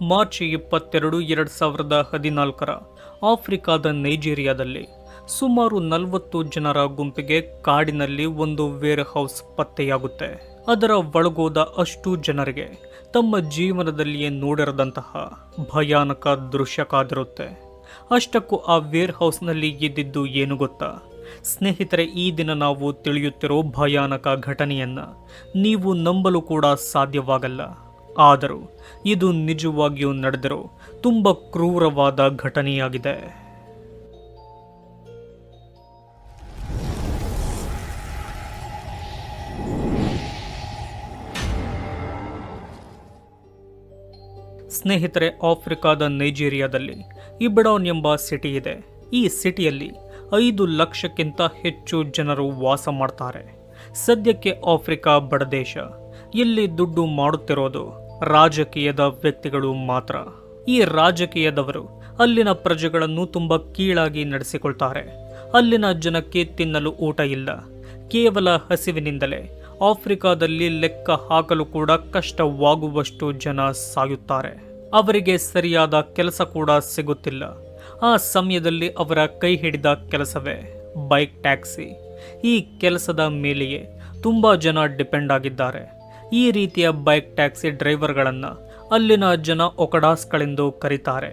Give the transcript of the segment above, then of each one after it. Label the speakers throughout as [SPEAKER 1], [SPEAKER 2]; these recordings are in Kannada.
[SPEAKER 1] ಮಾರ್ಚ್ 22, 2014 ಆಫ್ರಿಕಾದ ನೈಜೀರಿಯಾದಲ್ಲಿ ಸುಮಾರು 40 ಜನರ ಗುಂಪಿಗೆ ಕಾಡಿನಲ್ಲಿ ಒಂದು ವೇರ್ ಹೌಸ್ ಪತ್ತೆಯಾಗುತ್ತೆ. ಅದರ ಒಳಗೋದ ಅಷ್ಟು ಜನರಿಗೆ ತಮ್ಮ ಜೀವನದಲ್ಲಿಯೇ ನೋಡಿರದಂತಹ ಭಯಾನಕ ದೃಶ್ಯ ಕಾದಿರುತ್ತೆ. ಅಷ್ಟಕ್ಕೂ ಆ ವೇರ್ ಹೌಸ್ನಲ್ಲಿ ಇದ್ದಿದ್ದು ಏನು ಗೊತ್ತಾ ಸ್ನೇಹಿತರೆ? ಈ ದಿನ ನಾವು ತಿಳಿಯುತ್ತಿರೋ ಭಯಾನಕ ಘಟನೆಯನ್ನ ನೀವು ನಂಬಲು ಕೂಡ ಸಾಧ್ಯವಾಗಲ್ಲ. ಆದರೂ ಇದು ನಿಜವಾಗಿಯೂ ನಡೆದಿರೋ ತುಂಬ ಕ್ರೂರವಾದ ಘಟನೆಯಾಗಿದೆ. ಸ್ನೇಹಿತರೆ, ಆಫ್ರಿಕಾದ ನೈಜೀರಿಯಾದಲ್ಲಿ ಇಬಡಾನ್ ಎಂಬ ಸಿಟಿ ಇದೆ. ಈ ಸಿಟಿಯಲ್ಲಿ 5 ಲಕ್ಷಕ್ಕಿಂತ ಹೆಚ್ಚು ಜನರು ವಾಸ ಮಾಡ್ತಾರೆ. ಸದ್ಯಕ್ಕೆ ಆಫ್ರಿಕಾ ಬಡದೇಶ. ಇಲ್ಲಿ ದುಡ್ಡು ಮಾಡುತ್ತಿರೋದು ರಾಜಕೀಯದ ವ್ಯಕ್ತಿಗಳು ಮಾತ್ರ. ಈ ರಾಜಕೀಯದವರು ಅಲ್ಲಿನ ಪ್ರಜೆಗಳನ್ನು ತುಂಬ ಕೀಳಾಗಿ ನಡೆಸಿಕೊಳ್ತಾರೆ. ಅಲ್ಲಿನ ಜನಕ್ಕೆ ತಿನ್ನಲು ಊಟ ಇಲ್ಲ. ಕೇವಲ ಹಸಿವಿನಿಂದಲೇ ಆಫ್ರಿಕಾದಲ್ಲಿ ಲೆಕ್ಕ ಹಾಕಲು ಕೂಡ ಕಷ್ಟವಾಗುವಷ್ಟು ಜನ ಸಾಯುತ್ತಾರೆ. ಅವರಿಗೆ ಸರಿಯಾದ ಕೆಲಸ ಕೂಡ ಸಿಗುತ್ತಿಲ್ಲ. ಆ ಸಮಯದಲ್ಲಿ ಅವರ ಕೈ ಹಿಡಿದ ಕೆಲಸವೇ ಬೈಕ್ ಟ್ಯಾಕ್ಸಿ. ಈ ಕೆಲಸದ ಮೇಲೆಯೇ ತುಂಬ ಜನ ಡಿಪೆಂಡ್ ಆಗಿದ್ದಾರೆ. ಈ ರೀತಿಯ ಬೈಕ್ ಟ್ಯಾಕ್ಸಿ ಡ್ರೈವರ್ಗಳನ್ನು ಅಲ್ಲಿನ ಜನ ಒಕಡಾಸ್ಗಳೆಂದು ಕರೀತಾರೆ.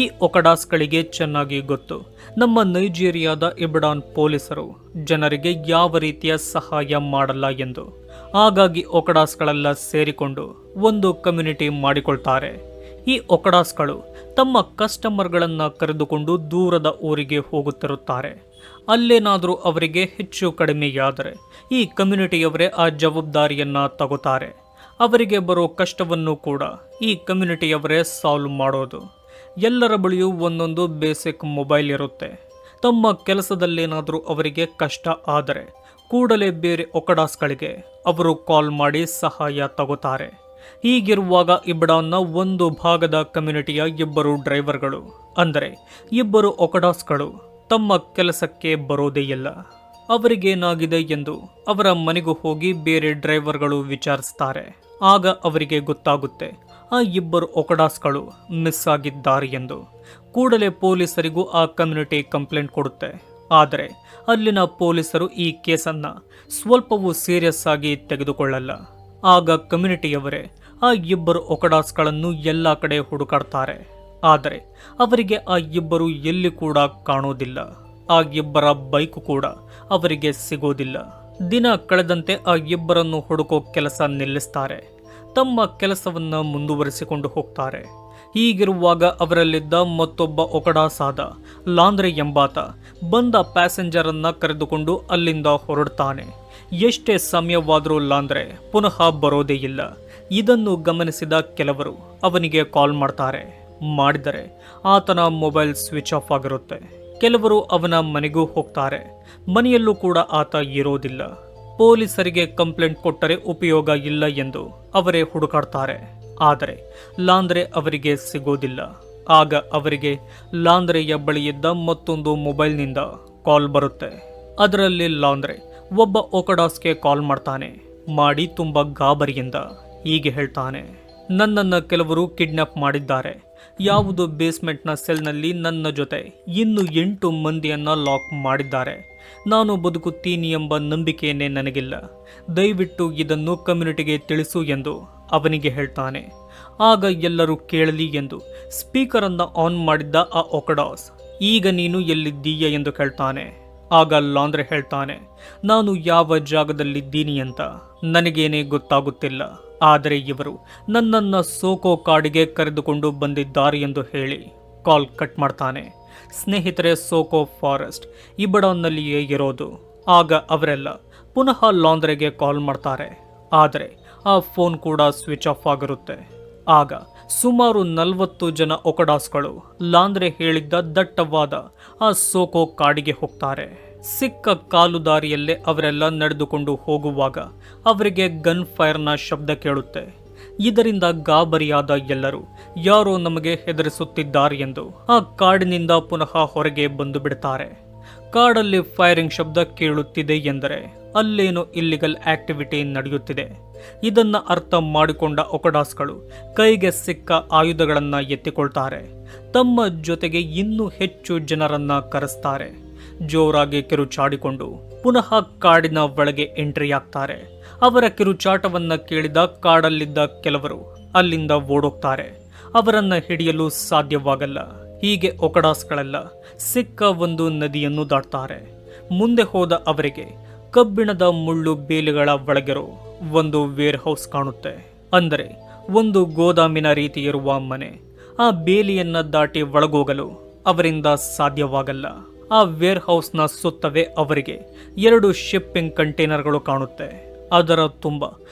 [SPEAKER 1] ಈ ಒಕಡಾಸ್ಗಳಿಗೆ ಚೆನ್ನಾಗಿ ಗೊತ್ತು ನಮ್ಮ ನೈಜೀರಿಯಾದ ಇಬಡಾನ್ ಪೊಲೀಸರು ಜನರಿಗೆ ಯಾವ ರೀತಿಯ ಸಹಾಯ ಮಾಡಲ್ಲ ಎಂದು. ಹಾಗಾಗಿ ಒಕಡಾಸ್ಗಳೆಲ್ಲ ಸೇರಿಕೊಂಡು ಒಂದು ಕಮ್ಯುನಿಟಿ ಮಾಡಿಕೊಳ್ತಾರೆ. ಈ ಒಕಡಾಸ್ಗಳು ತಮ್ಮ ಕಸ್ಟಮರ್ಗಳನ್ನು ಕರೆದುಕೊಂಡು ದೂರದ ಊರಿಗೆ ಹೋಗುತ್ತಿರುತ್ತಾರೆ. ಅಲ್ಲೇನಾದರೂ ಅವರಿಗೆ ಹೆಚ್ಚು ಕಡಿಮೆಯಾದರೆ ಈ ಕಮ್ಯುನಿಟಿಯವರೇ ಆ ಜವಾಬ್ದಾರಿಯನ್ನ ತಗೋತಾರೆ. ಅವರಿಗೆ ಬರೋ ಕಷ್ಟವನ್ನು ಕೂಡ ಈ ಕಮ್ಯುನಿಟಿಯವರೇ ಸಾಲ್ವ್ ಮಾಡೋದು. ಎಲ್ಲರ ಬಳಿಯೂ ಒಂದೊಂದು ಬೇಸಿಕ್ ಮೊಬೈಲ್ ಇರುತ್ತೆ. ತಮ್ಮ ಕೆಲಸದಲ್ಲೇನಾದರೂ ಅವರಿಗೆ ಕಷ್ಟ ಆದರೆ ಕೂಡಲೇ ಬೇರೆ ಒಕಡಾಸ್ಗಳಿಗೆ ಅವರು ಕಾಲ್ ಮಾಡಿ ಸಹಾಯ ತಗೋತಾರೆ. ಹೀಗಿರುವಾಗ ಇಬಡಾನ್ನ ಒಂದು ಭಾಗದ ಕಮ್ಯುನಿಟಿಯ 2 ಡ್ರೈವರ್ಗಳು ಅಂದರೆ 2 ಒಕಡಾಸ್ಗಳು ತಮ್ಮ ಕೆಲಸಕ್ಕೆ ಬರೋದೇ ಇಲ್ಲ. ಅವರಿಗೇನಾಗಿದೆ ಎಂದು ಅವರ ಮನೆಗೂ ಹೋಗಿ ಬೇರೆ ಡ್ರೈವರ್ಗಳು ವಿಚಾರಿಸ್ತಾರೆ. ಆಗ ಅವರಿಗೆ ಗೊತ್ತಾಗುತ್ತೆ ಆ 2 ಒಕಡಾಸ್ಗಳು ಮಿಸ್ ಆಗಿದ್ದಾರೆ ಎಂದು. ಕೂಡಲೇ ಪೊಲೀಸರಿಗೂ ಆ ಕಮ್ಯುನಿಟಿ ಕಂಪ್ಲೇಂಟ್ ಕೊಡುತ್ತೆ. ಆದರೆ ಅಲ್ಲಿನ ಪೊಲೀಸರು ಈ ಕೇಸನ್ನು ಸ್ವಲ್ಪವೂ ಸೀರಿಯಸ್ ಆಗಿ ತೆಗೆದುಕೊಳ್ಳಲ್ಲ. ಆಗ ಕಮ್ಯುನಿಟಿಯವರೇ ಆ 2 ಒಕಡಾಸ್ಗಳನ್ನು ಎಲ್ಲ ಕಡೆ ಹುಡುಕಾಡ್ತಾರೆ. ಆದರೆ ಅವರಿಗೆ ಆ 2 ಎಲ್ಲಿ ಕೂಡ ಕಾಣೋದಿಲ್ಲ. ಆ 2 ಬೈಕು ಕೂಡ ಅವರಿಗೆ ಸಿಗೋದಿಲ್ಲ. ದಿನ ಕಳೆದಂತೆ ಆ 2ರನ್ನು ಹುಡುಕೋ ಕೆಲಸ ನಿಲ್ಲಿಸ್ತಾರೆ. ತಮ್ಮ ಕೆಲಸವನ್ನು ಮುಂದುವರಿಸಿಕೊಂಡು ಹೋಗ್ತಾರೆ. ಹೀಗಿರುವಾಗ ಅವರಲ್ಲಿದ್ದ ಮತ್ತೊಬ್ಬ ಒಕಡಾಸಾದ ಲಾಂದ್ರೆ ಎಂಬಾತ ಬಂದ ಪ್ಯಾಸೆಂಜರ್ ಅನ್ನ ಕರೆದುಕೊಂಡು ಅಲ್ಲಿಂದ ಹೊರಡ್ತಾನೆ. ಎಷ್ಟೇ ಸಮಯವಾದರೂ ಲಾಂದ್ರೆ ಪುನಃ ಬರೋದೇ ಇಲ್ಲ. ಇದನ್ನು ಗಮನಿಸಿದ ಕೆಲವರು ಅವನಿಗೆ ಕಾಲ್ ಮಾಡ್ತಾರೆ. ಮಾಡಿದರೆ ಆತನ ಮೊಬೈಲ್ ಸ್ವಿಚ್ ಆಫ್ ಆಗಿರುತ್ತೆ. ಕೆಲವರು ಅವನ ಮನೆಗೂ ಹೋಗ್ತಾರೆ. ಮನೆಯಲ್ಲೂ ಕೂಡ ಆತ ಇರೋದಿಲ್ಲ. ಪೊಲೀಸರಿಗೆ ಕಂಪ್ಲೇಂಟ್ ಕೊಟ್ಟರೆ ಉಪಯೋಗ ಇಲ್ಲ ಎಂದು ಅವರೇ ಹುಡುಕಾಡ್ತಾರೆ. ಆದರೆ ಲಾಂದ್ರೆ ಅವರಿಗೆ ಸಿಗೋದಿಲ್ಲ. ಆಗ ಅವರಿಗೆ ಲಾಂದ್ರೆಯ ಬಳಿಯಿದ್ದ ಮತ್ತೊಂದು ಮೊಬೈಲ್ನಿಂದ ಕಾಲ್ ಬರುತ್ತೆ. ಅದರಲ್ಲಿ ಲಾಂದ್ರೆ ಒಬ್ಬ ಒಕಡಾಸ್ಗೆ ಕಾಲ್ ಮಾಡ್ತಾನೆ. ಮಾಡಿ ತುಂಬ ಗಾಬರಿಯಿಂದ ಹೀಗೆ ಹೇಳ್ತಾನೆ, ನನ್ನನ್ನು ಕೆಲವರು ಕಿಡ್ನಾಪ್ ಮಾಡಿದ್ದಾರೆ. ಯಾವುದು ಬೇಸ್ಮೆಂಟ್ನ ಸೆಲ್ನಲ್ಲಿ ನನ್ನ ಜೊತೆ ಇನ್ನು 8 ಮಂದಿಯನ್ನ ಲಾಕ್ ಮಾಡಿದ್ದಾರೆ. ನಾನು ಬದುಕುತ್ತೀನಿ ಎಂಬ ನಂಬಿಕೆಯನ್ನೇ ನನಗಿಲ್ಲ. ದಯವಿಟ್ಟು ಇದನ್ನು ಕಮ್ಯುನಿಟಿಗೆ ತಿಳಿಸು ಎಂದು ಅವನಿಗೆ ಹೇಳ್ತಾನೆ. ಆಗ ಎಲ್ಲರೂ ಕೇಳಲಿ ಎಂದು ಸ್ಪೀಕರನ್ನು ಆನ್ ಮಾಡಿದ್ದ ಆ ಒಕಡಾಸ್ ಈಗ ನೀನು ಎಲ್ಲಿದ್ದೀಯ ಎಂದು ಕೇಳ್ತಾನೆ. ಆಗ ಲಾಂದ್ರೆ ಹೇಳ್ತಾನೆ, ನಾನು ಯಾವ ಜಾಗದಲ್ಲಿದ್ದೀನಿ ಅಂತ ನನಗೇನೇ ಗೊತ್ತಾಗುತ್ತಿಲ್ಲ. ಆದರೆ ಇವರು ನನ್ನನ್ನು ಸೋಕೋ ಕಾಡಿಗೆ ಕರೆದುಕೊಂಡು ಬಂದಿದ್ದಾರೆ ಎಂದು ಹೇಳಿ ಕಾಲ್ ಕಟ್ ಮಾಡ್ತಾನೆ. ಸ್ನೇಹಿತರೆ, ಸೋಕೋ ಫಾರೆಸ್ಟ್ ಇಬಡಾನ್ನಲ್ಲಿಯೇ ಇರೋದು. ಆಗ ಅವರೆಲ್ಲ ಪುನಃ ಲಾಂದ್ರೆಗೆ ಕಾಲ್ ಮಾಡ್ತಾರೆ. ಆದರೆ ಆ ಫೋನ್ ಕೂಡ ಸ್ವಿಚ್ ಆಫ್ ಆಗಿರುತ್ತೆ. ಆಗ ಸುಮಾರು 40 ಜನ ಒಕಡಾಸ್ಗಳು ಲಾಂದ್ರೆ ಹೇಳಿದ್ದ ದಟ್ಟವಾದ ಆ ಸೋಕೋ ಕಾಡಿಗೆ ಹೋಗ್ತಾರೆ. ಸಿಕ್ಕ ಕಾಲು ದಾರಿಯಲ್ಲೇ ಅವರೆಲ್ಲ ನಡೆದುಕೊಂಡು ಹೋಗುವಾಗ ಅವರಿಗೆ ಗನ್ ಫೈರ್ನ ಶಬ್ದ ಕೇಳುತ್ತೆ. ಇದರಿಂದ ಗಾಬರಿಯಾದ ಎಲ್ಲರೂ ಯಾರೋ ನಮಗೆ ಹೆದರಿಸುತ್ತಿದ್ದಾರೆ ಎಂದು ಆ ಕಾಡಿನಿಂದ ಪುನಃ ಹೊರಗೆ ಬಂದು ಬಿಡ್ತಾರೆ. ಕಾಡಲ್ಲಿ ಫೈರಿಂಗ್ ಶಬ್ದ ಕೇಳುತ್ತಿದೆ ಎಂದರೆ ಅಲ್ಲೇನೋ ಇಲ್ಲಿಗಲ್ ಆಕ್ಟಿವಿಟಿ ನಡೆಯುತ್ತಿದೆ. ಇದನ್ನ ಅರ್ಥ ಮಾಡಿಕೊಂಡ ಒಕಡಾಸ್ಗಳು ಕೈಗೆ ಸಿಕ್ಕ ಆಯುಧಗಳನ್ನ ಎತ್ತಿಕೊಳ್ತಾರೆ. ತಮ್ಮ ಜೊತೆಗೆ ಇನ್ನೂ ಹೆಚ್ಚು ಜನರನ್ನ ಕರೆಸ್ತಾರೆ. ಜೋರಾಗಿ ಕಿರುಚಾಡಿಕೊಂಡು ಪುನಃ ಕಾಡಿನ ಒಳಗೆ ಎಂಟ್ರಿ ಆಗ್ತಾರೆ. ಅವರ ಕಿರುಚಾಟವನ್ನ ಕೇಳಿದ ಕಾಡಲ್ಲಿದ್ದ ಕೆಲವರು ಅಲ್ಲಿಂದ ಓಡೋಗ್ತಾರೆ. ಅವರನ್ನ ಹಿಡಿಯಲು ಸಾಧ್ಯವಾಗಲ್ಲ. ಹೀಗೆ ಒಕಡಾಸ್ಗಳೆಲ್ಲ ಸಿಕ್ಕ ಒಂದು ನದಿಯನ್ನು ದಾಟ್ತಾರೆ. ಮುಂದೆ ಹೋದ ಅವರಿಗೆ ಕಬ್ಬಿಣದ ಮುಳ್ಳು ಬೇಲಿಗಳ ಒಳಗಿರೋ ಒಂದು ವೇರ್ ಹೌಸ್ ಕಾಣುತ್ತೆ. ಅಂದರೆ ಒಂದು ಗೋದಾಮಿನ ರೀತಿ ಇರುವ ಮನೆ. ಆ ಬೇಲಿಯನ್ನ ದಾಟಿ ಒಳಗೋಗಲು ಅವರಿಂದ ಸಾಧ್ಯವಾಗಲ್ಲ. ಆ ವೇರ್ ಹೌಸ್ನ ಸುತ್ತವೇ ಅವರಿಗೆ 2 ಶಿಪ್ಪಿಂಗ್ ಕಂಟೈನರ್ಗಳು ಕಾಣುತ್ತೆ. ಅದರ ತುಂಬ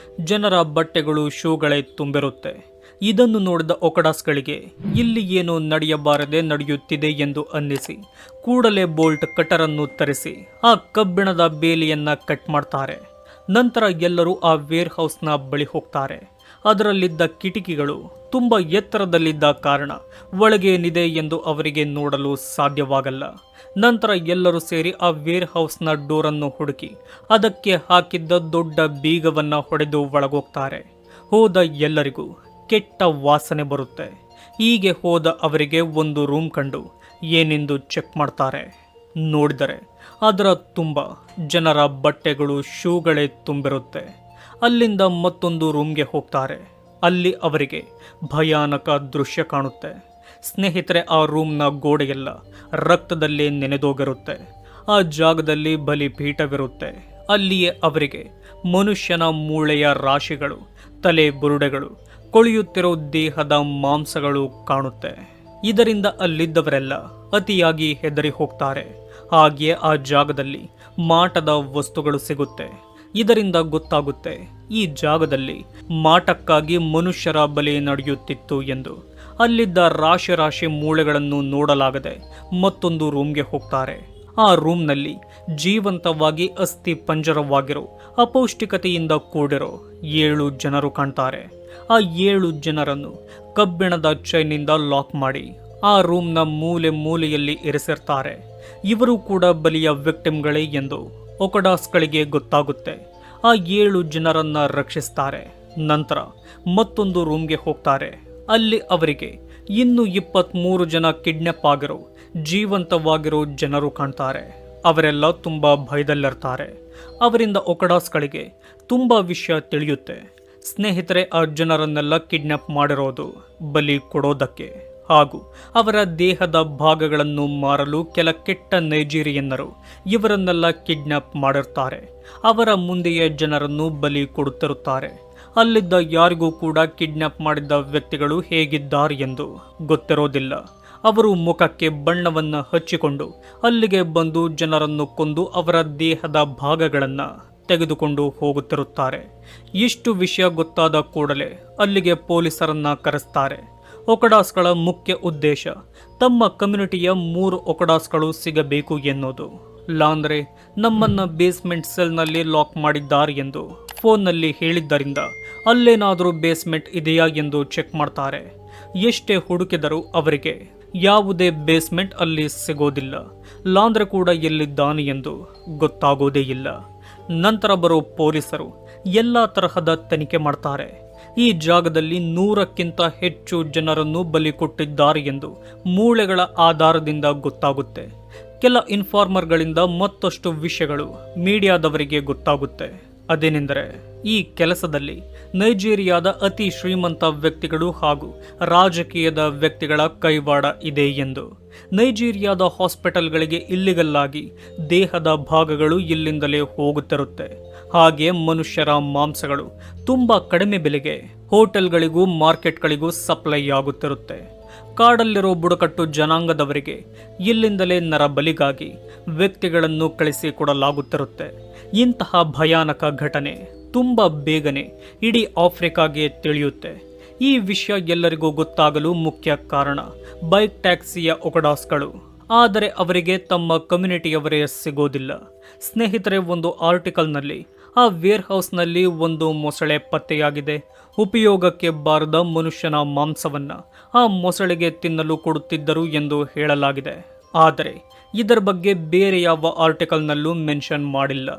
[SPEAKER 1] ಜನರ ಬಟ್ಟೆಗಳು, ಶೂಗಳೇ ತುಂಬಿರುತ್ತೆ. ಇದನ್ನು ನೋಡಿದ ಒಕಡಾಸ್ಗಳಿಗೆ ಇಲ್ಲಿ ಏನು ನಡೆಯಬಾರದೆ ನಡೆಯುತ್ತಿದೆ ಎಂದು ಅನ್ನಿಸಿ ಕೂಡಲೇ ಬೋಲ್ಟ್ ಕಟರನ್ನು ತರಿಸಿ ಆ ಕಬ್ಬಿಣದ ಬೇಲಿಯನ್ನ ಕಟ್ ಮಾಡ್ತಾರೆ. ನಂತರ ಎಲ್ಲರೂ ಆ ವೇರ್ ಹೌಸ್ನ ಬಳಿ ಹೋಗ್ತಾರೆ. ಅದರಲ್ಲಿದ್ದ ಕಿಟಕಿಗಳು ತುಂಬ ಎತ್ತರದಲ್ಲಿದ್ದ ಕಾರಣ ಒಳಗೇನಿದೆ ಎಂದು ಅವರಿಗೆ ನೋಡಲು ಸಾಧ್ಯವಾಗಲ್ಲ. ನಂತರ ಎಲ್ಲರೂ ಸೇರಿ ಆ ವೇರ್ ಹೌಸ್ನ ಡೋರನ್ನು ಹುಡುಕಿ ಅದಕ್ಕೆ ಹಾಕಿದ್ದ ದೊಡ್ಡ ಬೀಗವನ್ನ ಹೊಡೆದು ಒಳಗೋಗ್ತಾರೆ. ಹೋದ ಎಲ್ಲರಿಗೂ ಕೆಟ್ಟ ವಾಸನೆ ಬರುತ್ತೆ. ಹೀಗೆ ಹೋದ ಅವರಿಗೆ ಒಂದು ರೂಮ್ ಕಂಡು ಏನೆಂದು ಚೆಕ್ ಮಾಡ್ತಾರೆ. ನೋಡಿದರೆ ಅದರ ತುಂಬ ಜನರ ಬಟ್ಟೆಗಳು, ಶೂಗಳೇ ತುಂಬಿರುತ್ತೆ. ಅಲ್ಲಿಂದ ಮತ್ತೊಂದು ರೂಮ್ಗೆ ಹೋಗ್ತಾರೆ. ಅಲ್ಲಿ ಅವರಿಗೆ ಭಯಾನಕ ದೃಶ್ಯ ಕಾಣುತ್ತೆ. ಸ್ನೇಹಿತರೆ, ಆ ರೂಮ್ನ ಗೋಡೆಯೆಲ್ಲ ರಕ್ತದಲ್ಲೇ ನೆನೆದೋಗಿರುತ್ತೆ. ಆ ಜಾಗದಲ್ಲಿ ಬಲಿಪೀಠವಿರುತ್ತೆ. ಅಲ್ಲಿಯೇ ಅವರಿಗೆ ಮನುಷ್ಯನ ಮೂಳೆಯ ರಾಶಿಗಳು, ತಲೆ ಬುರುಡೆಗಳು, ಕೊಳೆಯುತ್ತಿರೋ ದೇಹದ ಮಾಂಸಗಳು ಕಾಣುತ್ತೆ. ಇದರಿಂದ ಅಲ್ಲಿದ್ದವರೆಲ್ಲ ಅತಿಯಾಗಿ ಹೆದರಿ ಹೋಗ್ತಾರೆ. ಹಾಗೆಯೇ ಆ ಜಾಗದಲ್ಲಿ ಮಾಟದ ವಸ್ತುಗಳು ಸಿಗುತ್ತೆ. ಇದರಿಂದ ಗೊತ್ತಾಗುತ್ತೆ ಈ ಜಾಗದಲ್ಲಿ ಮಾಟಕ್ಕಾಗಿ ಮನುಷ್ಯರ ಬಲಿ ನಡೆಯುತ್ತಿತ್ತು ಎಂದು. ಅಲ್ಲಿದ್ದ ರಾಶಿ ರಾಶಿ ಮೂಳೆಗಳನ್ನು ನೋಡಲಾಗದೆ ಮತ್ತೊಂದು ರೂಮ್ಗೆ ಹೋಗ್ತಾರೆ. ಆ ರೂಮ್ನಲ್ಲಿ ಜೀವಂತವಾಗಿ ಅಸ್ಥಿ ಪಂಜರವಾಗಿರೋ, ಅಪೌಷ್ಟಿಕತೆಯಿಂದ ಕೂಡಿರೋ 7 ಜನರು ಕಾಣ್ತಾರೆ. ಆ 7 ಜನರನ್ನು ಕಬ್ಬಿಣದ ಚೈನಿಂದ ಲಾಕ್ ಮಾಡಿ ಆ ರೂಮ್ನ ಮೂಲೆ ಮೂಲೆಯಲ್ಲಿ ಇರಿಸಿರ್ತಾರೆ. ಇವರು ಕೂಡ ಬಲಿಯ ವಿಕ್ಟಿಮ್ಗಳೇ ಎಂದು ಒಕಡಾಸ್ಗಳಿಗೆ ಗೊತ್ತಾಗುತ್ತೆ. ಆ 7 ಜನರನ್ನ ರಕ್ಷಿಸ್ತಾರೆ. ನಂತರ ಮತ್ತೊಂದು ರೂಮ್ಗೆ ಹೋಗ್ತಾರೆ. ಅಲ್ಲಿ ಅವರಿಗೆ ಇನ್ನು 23 ಜನ ಕಿಡ್ನಾಪ್ ಆಗಿರೋ, ಜೀವಂತವಾಗಿರೋ ಜನರು ಕಾಣ್ತಾರೆ. ಅವರೆಲ್ಲ ತುಂಬ ಭಯದಲ್ಲಿರ್ತಾರೆ. ಅವರಿಂದ ಒಕಡಾಸ್ಗಳಿಗೆ ತುಂಬ ವಿಷಯ ತಿಳಿಯುತ್ತೆ. ಸ್ನೇಹಿತರೆ, ಆ ಜನರನ್ನೆಲ್ಲ ಕಿಡ್ನಾಪ್ ಮಾಡಿರೋದು ಬಲಿ ಕೊಡೋದಕ್ಕೆ ಹಾಗೂ ಅವರ ದೇಹದ ಭಾಗಗಳನ್ನು ಮಾರಲು ಕೆಲ ಕೆಟ್ಟ ನೈಜೀರಿಯನ್ನರು ಇವರನ್ನೆಲ್ಲ ಕಿಡ್ನಾಪ್ ಮಾಡಿರ್ತಾರೆ. ಅವರ ಮುಂದೆಯೇ ಜನರನ್ನು ಬಲಿ ಕೊಡುತ್ತಿರುತ್ತಾರೆ. ಅಲ್ಲಿದ್ದ ಯಾರಿಗೂ ಕೂಡ ಕಿಡ್ನಾಪ್ ಮಾಡಿದ್ದ ವ್ಯಕ್ತಿಗಳು ಹೇಗಿದ್ದಾರೆ ಎಂದು ಗೊತ್ತಿರೋದಿಲ್ಲ. ಅವರು ಮುಖಕ್ಕೆ ಬಣ್ಣವನ್ನು ಹಚ್ಚಿಕೊಂಡು ಅಲ್ಲಿಗೆ ಬಂದು ಜನರನ್ನು ಕೊಂದು ಅವರ ದೇಹದ ಭಾಗಗಳನ್ನು ತೆಗೆದುಕೊಂಡು ಹೋಗುತ್ತಿರುತ್ತಾರೆ. ಇಷ್ಟು ವಿಷಯ ಗೊತ್ತಾದ ಕೂಡಲೇ ಅಲ್ಲಿಗೆ ಪೊಲೀಸರನ್ನ ಕರೆಸ್ತಾರೆ. ಒಕಡಾಸ್ಗಳ ಮುಖ್ಯ ಉದ್ದೇಶ ತಮ್ಮ ಕಮ್ಯುನಿಟಿಯ 3 ಒಕಡಾಸ್ಗಳು ಸಿಗಬೇಕು ಎನ್ನುವುದು. ಲಾಂದ್ರೆ ನಮ್ಮನ್ನ ಬೇಸ್ಮೆಂಟ್ ಸೆಲ್ನಲ್ಲಿ ಲಾಕ್ ಮಾಡಿದ್ದಾರೆ ಎಂದು ಫೋನ್ನಲ್ಲಿ ಹೇಳಿದ್ದರಿಂದ ಅಲ್ಲೇನಾದರೂ ಬೇಸ್ಮೆಂಟ್ ಇದೆಯಾ ಎಂದು ಚೆಕ್ ಮಾಡ್ತಾರೆ. ಎಷ್ಟೇ ಹುಡುಕಿದರೂ ಅವರಿಗೆ ಯಾವುದೇ ಬೇಸ್ಮೆಂಟ್ ಅಲ್ಲಿ ಸಿಗೋದಿಲ್ಲ. ಲಾಂದ್ರೆ ಕೂಡ ಎಲ್ಲಿದ್ದಾನೆ ಎಂದು ಗೊತ್ತಾಗೋದೇ ಇಲ್ಲ. ನಂತರ ಬರೋ ಪೊಲೀಸರು ಎಲ್ಲ ತರಹದ ತನಿಖೆ ಮಾಡ್ತಾರೆ. ಈ ಜಾಗದಲ್ಲಿ 100ಕ್ಕಿಂತ ಹೆಚ್ಚು ಜನರನ್ನು ಬಲಿ ಕೊಟ್ಟಿದ್ದಾರೆ ಎಂದು ಮೂಳೆಗಳ ಆಧಾರದಿಂದ ಗೊತ್ತಾಗುತ್ತೆ. ಕೆಲ ಇನ್ಫಾರ್ಮರ್ಗಳಿಂದ ಮತ್ತಷ್ಟು ವಿಷಯಗಳು ಮೀಡಿಯಾದವರಿಗೆ ಗೊತ್ತಾಗುತ್ತೆ. ಅದೇನೆಂದರೆ ಈ ಕೆಲಸದಲ್ಲಿ ನೈಜೀರಿಯಾದ ಅತಿ ಶ್ರೀಮಂತ ವ್ಯಕ್ತಿಗಳು ಹಾಗೂ ರಾಜಕೀಯದ ವ್ಯಕ್ತಿಗಳ ಕೈವಾಡ ಇದೆ ಎಂದು. ನೈಜೀರಿಯಾದ ಹಾಸ್ಪಿಟಲ್ಗಳಿಗೆ ಇಲ್ಲಿಗಲ್ಲಾಗಿ ದೇಹದ ಭಾಗಗಳು ಇಲ್ಲಿಂದಲೇ ಹೋಗುತ್ತಿರುತ್ತೆ. ಹಾಗೆ ಮನುಷ್ಯರ ಮಾಂಸಗಳು ತುಂಬ ಕಡಿಮೆ ಬೆಲೆಗೆ ಹೋಟೆಲ್ಗಳಿಗೂ ಮಾರ್ಕೆಟ್ಗಳಿಗೂ ಸಪ್ಲೈ ಆಗುತ್ತಿರುತ್ತೆ. ಕಾಡಲ್ಲಿರೋ ಬುಡಕಟ್ಟು ಜನಾಂಗದವರಿಗೆ ಇಲ್ಲಿಂದಲೇ ನರಬಲಿಗಾಗಿ ವ್ಯಕ್ತಿಗಳನ್ನು ಕಳಿಸಿಕೊಡಲಾಗುತ್ತಿರುತ್ತೆ. ಇಂತಹ ಭಯಾನಕ ಘಟನೆ ತುಂಬ ಬೇಗನೆ ಇಡೀ ಆಫ್ರಿಕಾಗೆ ತಿಳಿಯುತ್ತೆ. ಈ ವಿಷಯ ಎಲ್ಲರಿಗೂ ಗೊತ್ತಾಗಲು ಮುಖ್ಯ ಕಾರಣ ಬೈಕ್ ಟ್ಯಾಕ್ಸಿಯ ಒಕಡಾಸ್ಗಳು. ಆದರೆ ಅವರಿಗೆ ತಮ್ಮ ಕಮ್ಯುನಿಟಿಯವರೇ ಸಿಗೋದಿಲ್ಲ. ಸ್ನೇಹಿತರೆ, ಒಂದು ಆರ್ಟಿಕಲ್ನಲ್ಲಿ ಆ ವೇರ್ ಹೌಸ್ನಲ್ಲಿ ಒಂದು ಮೊಸಳೆ ಪತ್ತೆಯಾಗಿದೆ. ಉಪಯೋಗಕ್ಕೆ ಬಾರದ ಮನುಷ್ಯನ ಮಾಂಸವನ್ನ ಆ ಮೊಸಳೆಗೆ ತಿನ್ನಲು ಕೊಡುತ್ತಿದ್ದರು ಎಂದು ಹೇಳಲಾಗಿದೆ. ಆದರೆ ಇದರ ಬಗ್ಗೆ ಬೇರೆ ಯಾವ ಆರ್ಟಿಕಲ್ನಲ್ಲೂ ಮೆನ್ಷನ್ ಮಾಡಿಲ್ಲ.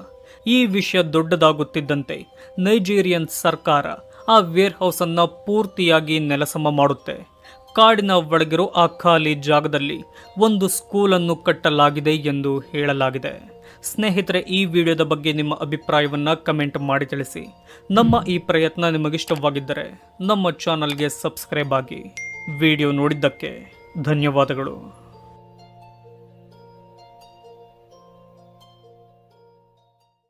[SPEAKER 1] ಈ ವಿಷಯ ದೊಡ್ಡದಾಗುತ್ತಿದ್ದಂತೆ ನೈಜೀರಿಯನ್ ಸರ್ಕಾರ ಆ ವೇರ್ ಹೌಸ್ ಅನ್ನ ಪೂರ್ತಿಯಾಗಿ ನೆಲಸಮ ಮಾಡುತ್ತೆ. ಕಾಡಿನ ಒಳಗಿರೋ ಆ ಖಾಲಿ ಜಾಗದಲ್ಲಿ ಒಂದು ಸ್ಕೂಲನ್ನು ಕಟ್ಟಲಾಗಿದೆ ಎಂದು ಹೇಳಲಾಗಿದೆ. ಸ್ನೇಹಿತರೆ, ಈ ವಿಡಿಯೋದ ಬಗ್ಗೆ ನಿಮ್ಮ ಅಭಿಪ್ರಾಯವನ್ನ ಕಮೆಂಟ್ ಮಾಡಿ ತಿಳಿಸಿ. ನಮ್ಮ ಈ ಪ್ರಯತ್ನ ನಿಮಗಿಷ್ಟವಾಗಿದ್ದರೆ ನಮ್ಮ ಚಾನಲ್ಗೆ ಸಬ್ಸ್ಕ್ರೈಬ್ ಆಗಿ. ವಿಡಿಯೋ ನೋಡಿದ್ದಕ್ಕೆ ಧನ್ಯವಾದಗಳು.